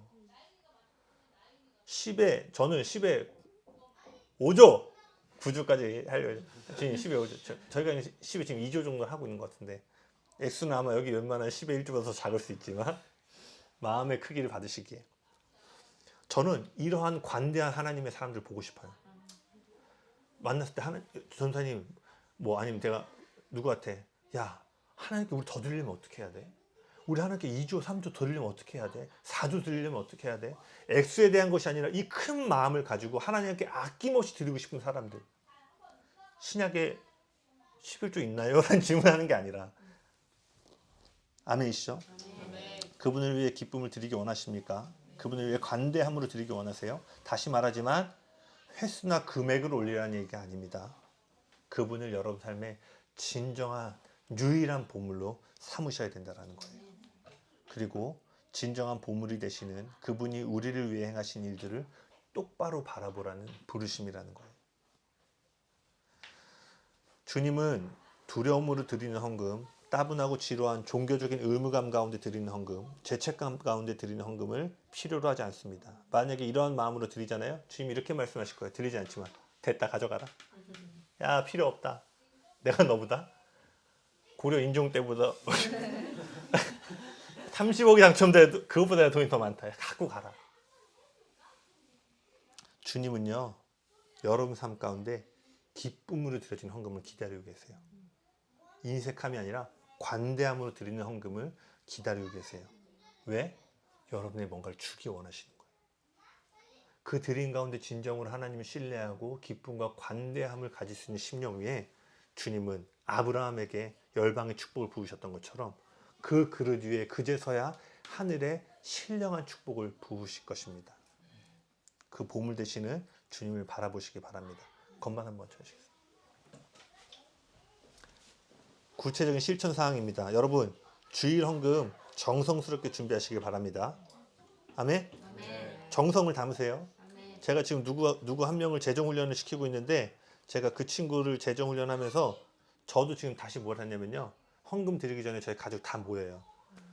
저는 10에 5조 9조까지 하려고 지금 10에 5조. 저희가 10에 지금 2조 정도 하고 있는 것 같은데 액수는 아마 여기 웬만한 10에 1조보다 더 작을 수 있지만 마음의 크기를 받으시기에 저는 이러한 관대한 하나님의 사람들 보고 싶어요. 만났을 때 전사님 뭐 아니면 제가 누구한테 야 하나님께 우리 더 드리려면 어떻게 해야 돼? 우리 하나님께 2조 3조 더 드리려면 어떻게 해야 돼? 4조 드리려면 어떻게 해야 돼? 액수에 대한 것이 아니라 이 큰 마음을 가지고 하나님께 아낌없이 드리고 싶은 사람들. 신약에 11조 있나요? 라는 질문하는 게 아니라 아멘이시죠? 그분을 위해 기쁨을 드리기 원하십니까? 그분을 위해 관대함으로 드리기 원하세요? 다시 말하지만 횟수나 금액을 올리라는 얘기가 아닙니다. 그분을 여러분 삶에 진정한 유일한 보물로 삼으셔야 된다는 거예요. 그리고 진정한 보물이 되시는 그분이 우리를 위해 행하신 일들을 똑바로 바라보라는 부르심이라는 거예요. 주님은 두려움으로 드리는 헌금, 따분하고 지루한 종교적인 의무감 가운데 드리는 헌금, 죄책감 가운데 드리는 헌금을 필요로 하지 않습니다. 만약에 이러한 마음으로 드리잖아요. 주님이 이렇게 말씀하실 거예요. 드리지 않지만 됐다 가져가라. 야 필요 없다. 내가 너보다 고려 인종 때보다 30억이 당첨돼도 그것보다 돈이 더 많다. 갖고 가라. 주님은요. 여러분 삶 가운데 기쁨으로 드려진 헌금을 기다리고 계세요. 인색함이 아니라 관대함으로 드리는 헌금을 기다리고 계세요. 왜? 여러분의 뭔가를 주기 원하시는 거예요. 그 드림 가운데 진정으로 하나님을 신뢰하고 기쁨과 관대함을 가질 수 있는 심령 위에 주님은 아브라함에게 열방의 축복을 부으셨던 것처럼 그 그릇 위에 그제서야 하늘의 신령한 축복을 부으실 것입니다. 그 보물 되시는 주님을 바라보시기 바랍니다. 건반 한번 쳐주시겠습니다. 구체적인 실천 사항입니다. 여러분 주일 헌금 정성스럽게 준비하시기 바랍니다. 아멘? 정성을 담으세요. 제가 지금 누구 한 명을 재정훈련을 시키고 있는데 제가 그 친구를 재정훈련하면서 저도 지금 다시 뭘 했냐면요. 헌금 드리기 전에 저희 가족 다 모여요.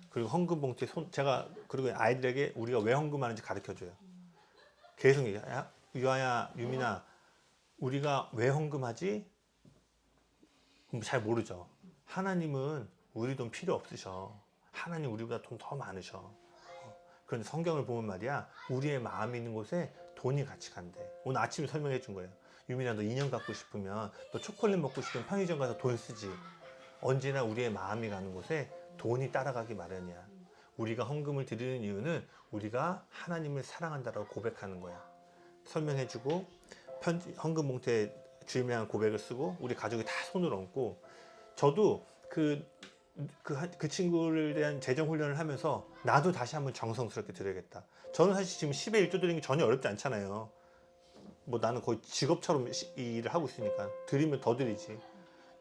그리고 헌금 봉투에 제가 그리고 아이들에게 우리가 왜 헌금하는지 가르쳐줘요. 계속 얘기해요. 유아야, 유민아, 우리가 왜 헌금하지? 잘 모르죠. 하나님은 우리 돈 필요 없으셔. 하나님 우리보다 돈 더 많으셔. 그런데 성경을 보면 말이야, 우리의 마음이 있는 곳에 돈이 같이 간대. 오늘 아침에 설명해 준 거예요. 유민아, 너 인형 갖고 싶으면, 너 초콜릿 먹고 싶으면 편의점 가서 돈 쓰지. 언제나 우리의 마음이 가는 곳에 돈이 따라가기 마련이야. 우리가 헌금을 드리는 이유는 우리가 하나님을 사랑한다라고 고백하는 거야. 설명해주고 헌금 봉투에 주님에 대한 고백을 쓰고 우리 가족이 다 손을 얹고 저도 그 친구를 대한 재정 훈련을 하면서 나도 다시 한번 정성스럽게 드려야겠다. 저는 사실 지금 10에 1조 드리는 게 전혀 어렵지 않잖아요. 뭐 나는 거의 직업처럼 이 일을 하고 있으니까 드리면 더 드리지.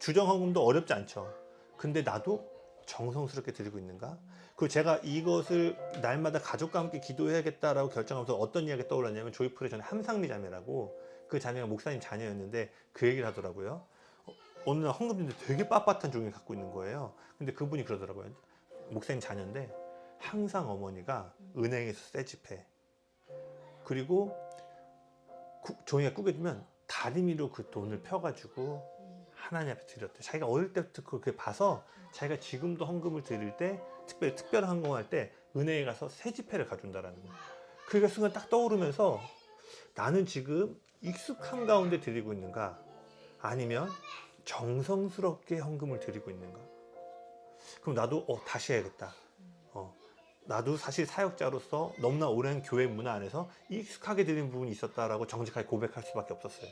주정 헌금도 어렵지 않죠. 근데 나도 정성스럽게 드리고 있는가? 그리고 제가 이것을 날마다 가족과 함께 기도해야겠다라고 결정하면서 어떤 이야기가 떠올랐냐면 조이풀의 전에 함상리 자매라고 그 자매가 목사님 자녀였는데 그 얘기를 하더라고요. 어느 날 헌금인데 되게 빳빳한 종이를 갖고 있는 거예요. 근데 그분이 그러더라고요. 목사님 자녀인데 항상 어머니가 은행에서 쇠집해. 그리고 종이가 구겨지면 다리미로 그 돈을 펴가지고 하나님 앞에 드렸대. 자기가 어릴 때부터 그렇게 봐서 자기가 지금도 헌금을 드릴 때 특별한 헌금할 때 은행에 가서 쇠지폐를 가져온다라는 거예요. 그게 순간 딱 떠오르면서 나는 지금 익숙함 가운데 드리고 있는가? 아니면 정성스럽게 헌금을 드리고 있는가? 그럼 나도 다시 해야겠다. 나도 사실 사역자로서 너무나 오랜 교회 문화 안에서 익숙하게 드리는 부분이 있었다라고 정직하게 고백할 수밖에 없었어요.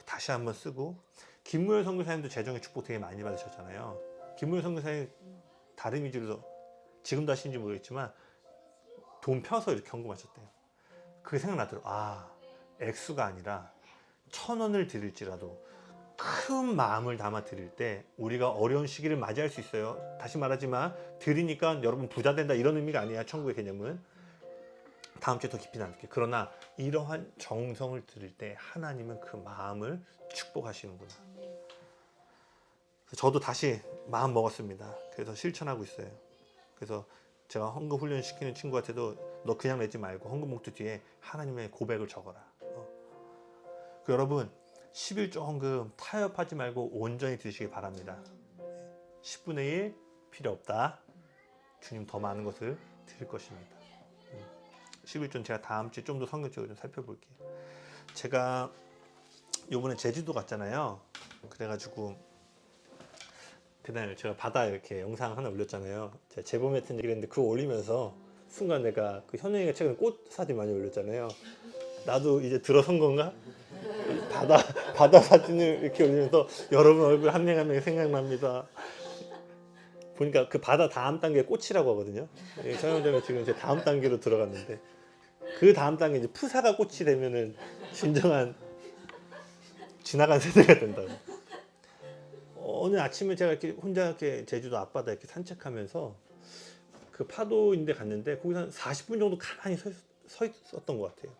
다시 한번 쓰고 김무열 선교사님도 재정의 축복 되게 많이 받으셨잖아요. 김무열 선교사님 다른 위주로 지금도 하시는지 모르겠지만 돈 펴서 이렇게 헌금하셨대요. 그게 생각나더라고요. 액수가 아니라 1,000원을 드릴지라도 큰 마음을 담아 드릴 때 우리가 어려운 시기를 맞이할 수 있어요. 다시 말하지만 드리니까 여러분 부자 된다 이런 의미가 아니야. 천국의 개념은. 다음 주에 더 깊이 나눌게요. 그러나 이러한 정성을 드릴 때 하나님은 그 마음을 축복하시는구나. 저도 다시 마음 먹었습니다. 그래서 실천하고 있어요. 그래서 제가 헌금 훈련 시키는 친구한테도 너 그냥 내지 말고 헌금 봉투 뒤에 하나님의 고백을 적어라. 그 여러분 11조 헌금 타협하지 말고 온전히 드시기 바랍니다. 10분의 1 필요 없다. 주님 더 많은 것을 드릴 것입니다. 11조는 제가 다음 주에 좀 더 성경적으로 좀 살펴볼게요. 제가 요번에 제주도 갔잖아요. 그래가지고 그날 제가 바다 이렇게 영상 하나 올렸잖아요. 제가 재범 했던 얘기 했는데 그거 올리면서 순간 내가 그 현영이가 최근에 꽃 사진 많이 올렸잖아요. 나도 이제 들어선 건가? 바다 사진을 이렇게 올리면서 여러분 얼굴 한 명 한 명 생각납니다. 보니까 그 바다 다음 단계 꽃이라고 하거든요. 촬영되면 지금 이제 다음 단계로 들어갔는데 그 다음 단계 이제 푸사가 꽃이 되면은 진정한 지나간 세대가 된다고. 어느 아침에 제가 이렇게 혼자 이렇게 제주도 앞바다 이렇게 산책하면서 그 파도인데 갔는데 거기서 한 40분 정도 가만히 서 있었던 것 같아요.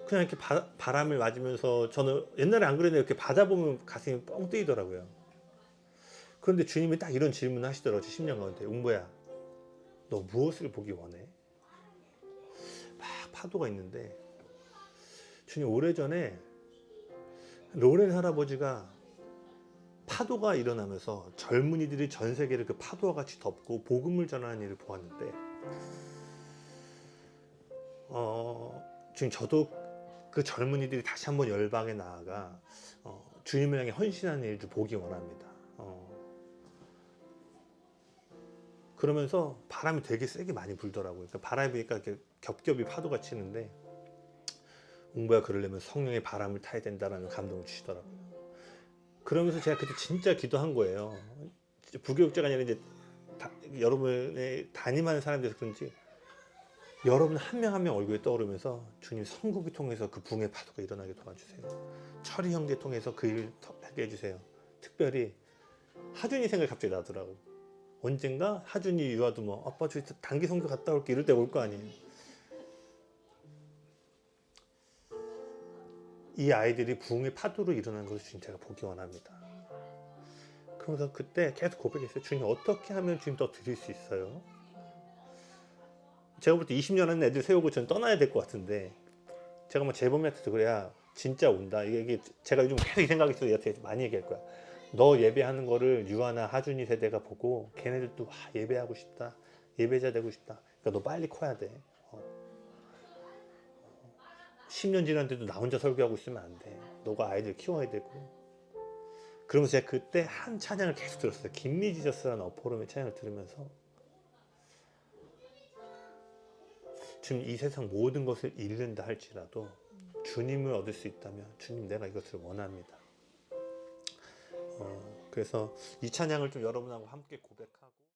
그냥 이렇게 바람을 맞으면서 저는 옛날에 안 그랬는데 이렇게 바다 보면 가슴이 뻥 뜨이더라고요. 그런데 주님이 딱 이런 질문을 하시더라고요. 10년 가운데. 웅보야, 너 무엇을 보기 원해? 막 파도가 있는데 주님 오래전에 로렌 할아버지가 파도가 일어나면서 젊은이들이 전 세계를 그 파도와 같이 덮고 복음을 전하는 일을 보았는데 지금 저도 그 젊은이들이 다시 한번 열방에 나아가 주님을 향해 헌신하는 일을 보기 원합니다. 그러면서 바람이 되게 세게 많이 불더라고요. 그러니까 바람이 부니까 이렇게 겹겹이 파도가 치는데 웅보야 그러려면 성령의 바람을 타야 된다라는 감동을 주시더라고요. 그러면서 제가 그때 진짜 기도한 거예요. 부교육자가 아니라 이제 여러분의 담임하는 사람들에서 그런지 여러분 한 명 한 명 얼굴에 떠오르면서 주님 선국을 통해서 그 붕의 파도가 일어나게 도와주세요. 철이 형제 통해서 그 일을 하게 해주세요. 특별히 하준이 생각이 갑자기 나더라고. 언젠가 하준이 유아도 뭐 아빠 저 단기 선교 갔다 올게 이럴 때 올 거 아니에요. 이 아이들이 부흥의 파도로 일어나는 것을 주님 제가 보기 원합니다. 그러면서 그때 계속 고백했어요. 주님 어떻게 하면 주님 더 드릴 수 있어요? 제가 볼 때 20년 하는 애들 세우고 전 떠나야 될 것 같은데 제가 뭐 재범이한테도 그래야 진짜 온다. 이게 제가 요즘 계속 이 생각이 있어서 얘한테 많이 얘기할 거야. 너 예배하는 거를 유아나 하준이 세대가 보고 걔네들도 예배하고 싶다. 예배자 되고 싶다. 그러니까 너 빨리 커야 돼. 10년 지났는데도 나 혼자 설교하고 있으면 안 돼. 너가 아이들 키워야 되고. 그러면서 제가 그때 한 찬양을 계속 들었어요. 김리지저스라는 어포럼의 찬양을 들으면서 주님 이 세상 모든 것을 잃는다 할지라도 주님을 얻을 수 있다면 주님 내가 이것을 원합니다. 그래서 이 찬양을 좀 여러분하고 함께 고백하고